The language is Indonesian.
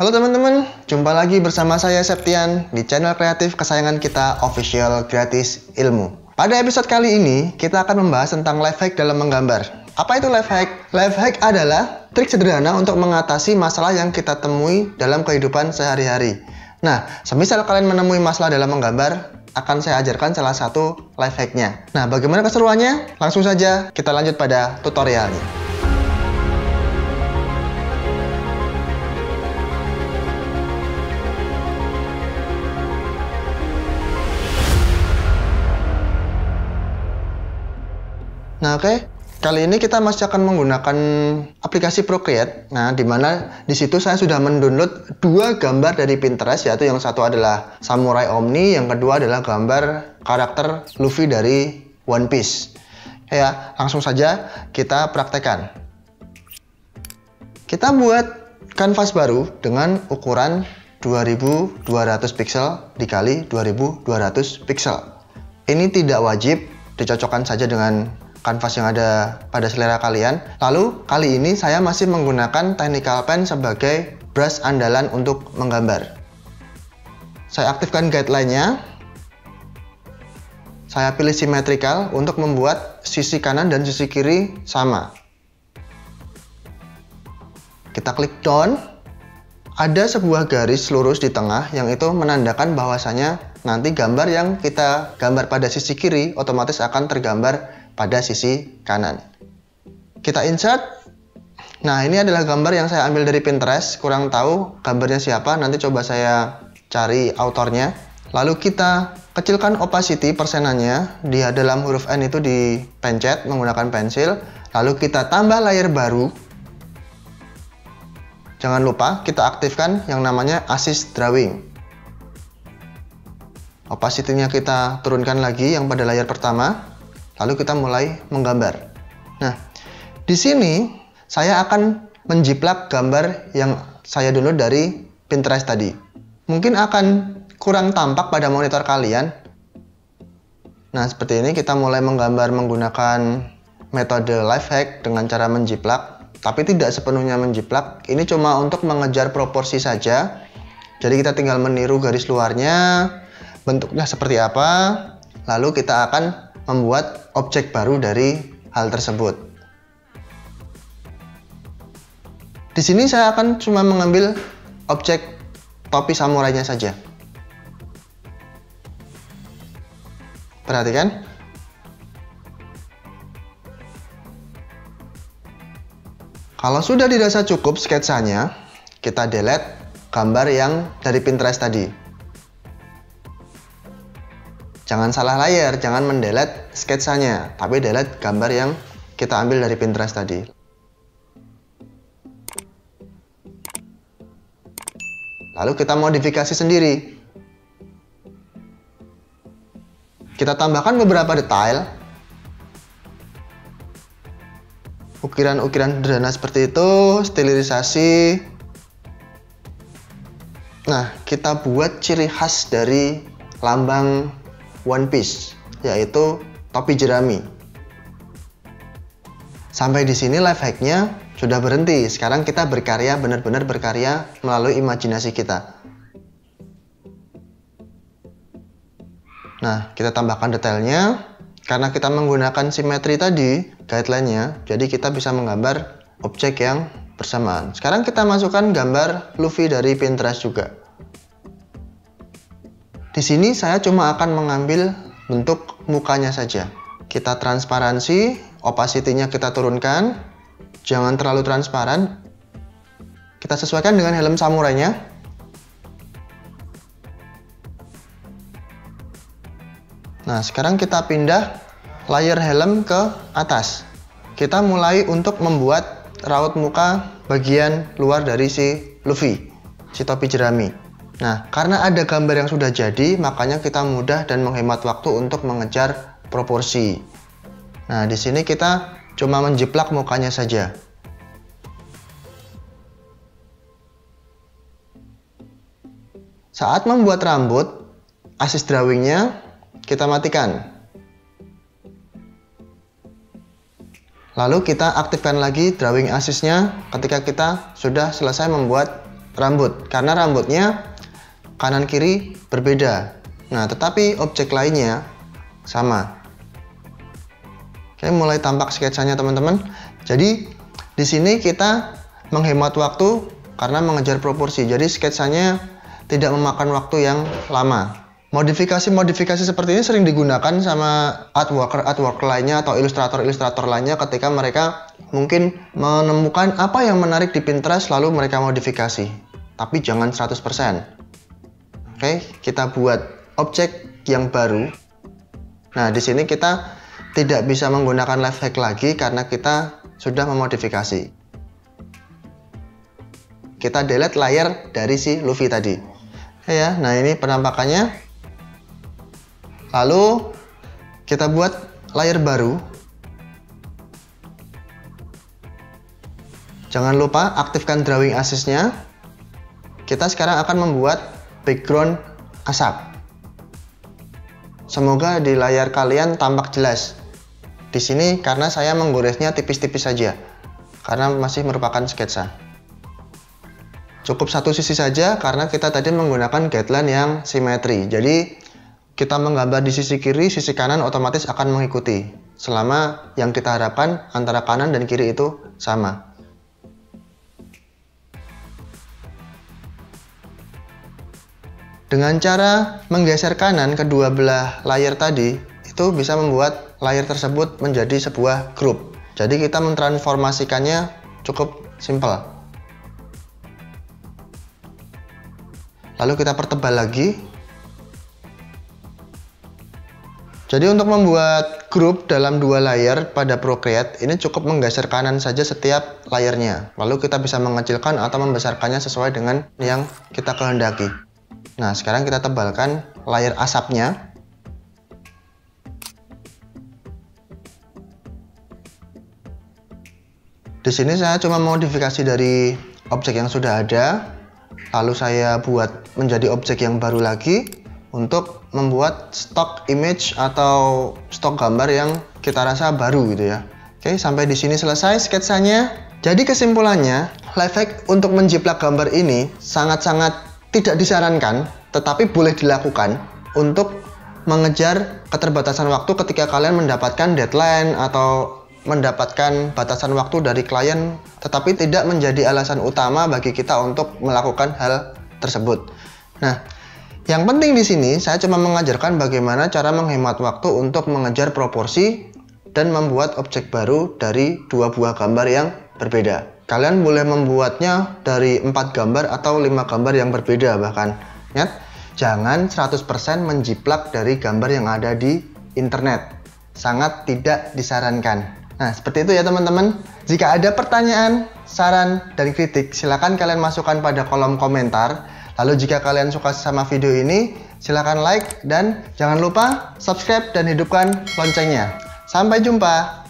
Halo teman-teman, jumpa lagi bersama saya Septian di channel kreatif kesayangan kita, Official Gratis Ilmu. Pada episode kali ini, kita akan membahas tentang life hack dalam menggambar. Apa itu life hack? Life hack adalah trik sederhana untuk mengatasi masalah yang kita temui dalam kehidupan sehari-hari. Nah, semisal kalian menemui masalah dalam menggambar, akan saya ajarkan salah satu life hacknya. Nah, bagaimana keseruannya? Langsung saja kita lanjut pada tutorialnya. Nah, oke. Kali ini kita masih akan menggunakan aplikasi Procreate. Nah, di mana di situ saya sudah mendownload dua gambar dari Pinterest, yaitu yang satu adalah Samurai Omni, yang kedua adalah gambar karakter Luffy dari One Piece. Ya, langsung saja kita praktekkan. Kita buat kanvas baru dengan ukuran 2200 pixel dikali 2200 pixel. Ini tidak wajib, dicocokkan saja dengan kanvas yang ada pada selera kalian. Lalu kali ini saya masih menggunakan Technical Pen sebagai brush andalan untuk menggambar. Saya aktifkan guideline-nya. Saya pilih symmetrical untuk membuat sisi kanan dan sisi kiri sama. Kita klik down. Ada sebuah garis lurus di tengah yang itu menandakan bahwasanya nanti gambar yang kita gambar pada sisi kiri otomatis akan tergambar pada sisi kanan. Kita insert. Nah, ini adalah gambar yang saya ambil dari Pinterest. Kurang tahu gambarnya siapa, nanti coba saya cari autornya. Lalu kita kecilkan opacity persenannya. Di dalam huruf N itu dipencet menggunakan pensil. Lalu kita tambah layer baru. Jangan lupa kita aktifkan yang namanya Assist Drawing. Opacity-nya kita turunkan lagi yang pada layar pertama. Lalu kita mulai menggambar. Nah, di sini saya akan menjiplak gambar yang saya download dari Pinterest tadi. Mungkin akan kurang tampak pada monitor kalian. Nah, seperti ini kita mulai menggambar menggunakan metode life hack dengan cara menjiplak, tapi tidak sepenuhnya menjiplak. Ini cuma untuk mengejar proporsi saja. Jadi kita tinggal meniru garis luarnya, bentuknya seperti apa, lalu kita akan membuat objek baru dari hal tersebut. Di sini saya akan cuma mengambil objek topi samurainya saja. Perhatikan. Kalau sudah dirasa cukup sketsanya, kita delete gambar yang dari Pinterest tadi. Jangan salah layer, jangan mendelete sketsanya, tapi delete gambar yang kita ambil dari Pinterest tadi. Lalu kita modifikasi sendiri. Kita tambahkan beberapa detail. Ukiran-ukiran sederhana seperti itu, stilisasi. Nah, kita buat ciri khas dari lambang One Piece, yaitu topi jerami. Sampai di sini life hacknya sudah berhenti. Sekarang kita berkarya, benar-benar berkarya melalui imajinasi kita. Nah, kita tambahkan detailnya. Karena kita menggunakan simetri tadi, guideline-nya, jadi kita bisa menggambar objek yang bersamaan. Sekarang kita masukkan gambar Luffy dari Pinterest juga. Di sini saya cuma akan mengambil bentuk mukanya saja. Kita transparansi, opacity-nya kita turunkan. Jangan terlalu transparan. Kita sesuaikan dengan helm samurainya. Nah, sekarang kita pindah layer helm ke atas. Kita mulai untuk membuat raut muka bagian luar dari si Luffy, si topi jerami. Nah, karena ada gambar yang sudah jadi, makanya kita mudah dan menghemat waktu untuk mengejar proporsi. Nah, di sini kita cuma menjiplak mukanya saja. Saat membuat rambut, assist drawing-nya kita matikan. Lalu kita aktifkan lagi drawing assist-nya ketika kita sudah selesai membuat rambut, karena rambutnya kanan kiri berbeda. Nah, tetapi objek lainnya sama. Oke, mulai tampak sketsanya teman-teman. Jadi di sini kita menghemat waktu karena mengejar proporsi. Jadi sketsanya tidak memakan waktu yang lama. Modifikasi-modifikasi seperti ini sering digunakan sama artworker lainnya atau ilustrator lainnya ketika mereka mungkin menemukan apa yang menarik di Pinterest lalu mereka modifikasi. Tapi jangan 100%. Oke, kita buat objek yang baru. Nah, di sini kita tidak bisa menggunakan live hack lagi karena kita sudah memodifikasi. Kita delete layar dari si Luffy tadi. Ya, nah ini penampakannya. Lalu kita buat layar baru. Jangan lupa aktifkan drawing assist-nya. Kita sekarang akan membuat background asap. Semoga di layar kalian tampak jelas. Di sini karena saya menggoresnya tipis-tipis saja, karena masih merupakan sketsa. Cukup satu sisi saja karena kita tadi menggunakan guideline yang simetri. Jadi kita menggambar di sisi kiri, sisi kanan otomatis akan mengikuti selama yang kita harapkan antara kanan dan kiri itu sama. Dengan cara menggeser kanan kedua belah layar tadi, itu bisa membuat layar tersebut menjadi sebuah grup. Jadi kita mentransformasikannya cukup simpel. Lalu kita pertebal lagi. Jadi untuk membuat grup dalam dua layar pada Procreate ini cukup menggeser kanan saja setiap layarnya. Lalu kita bisa mengecilkan atau membesarkannya sesuai dengan yang kita kehendaki. Nah, sekarang kita tebalkan layar asapnya. Di sini saya cuma modifikasi dari objek yang sudah ada, lalu saya buat menjadi objek yang baru lagi untuk membuat stock image atau stok gambar yang kita rasa baru gitu ya. Oke, sampai di sini selesai sketsanya. Jadi kesimpulannya, live hack untuk menjiplak gambar ini sangat-sangat tidak disarankan, tetapi boleh dilakukan untuk mengejar keterbatasan waktu ketika kalian mendapatkan deadline atau mendapatkan batasan waktu dari klien, tetapi tidak menjadi alasan utama bagi kita untuk melakukan hal tersebut. Nah, yang penting di sini saya cuma mengajarkan bagaimana cara menghemat waktu untuk mengejar proporsi dan membuat objek baru dari dua buah gambar yang berbeda. Kalian boleh membuatnya dari 4 gambar atau 5 gambar yang berbeda bahkan. Ingat, jangan 100% menjiplak dari gambar yang ada di internet. Sangat tidak disarankan. Nah, seperti itu ya teman-teman. Jika ada pertanyaan, saran, dan kritik, silakan kalian masukkan pada kolom komentar. Lalu jika kalian suka sama video ini, silakan like dan jangan lupa subscribe dan hidupkan loncengnya. Sampai jumpa.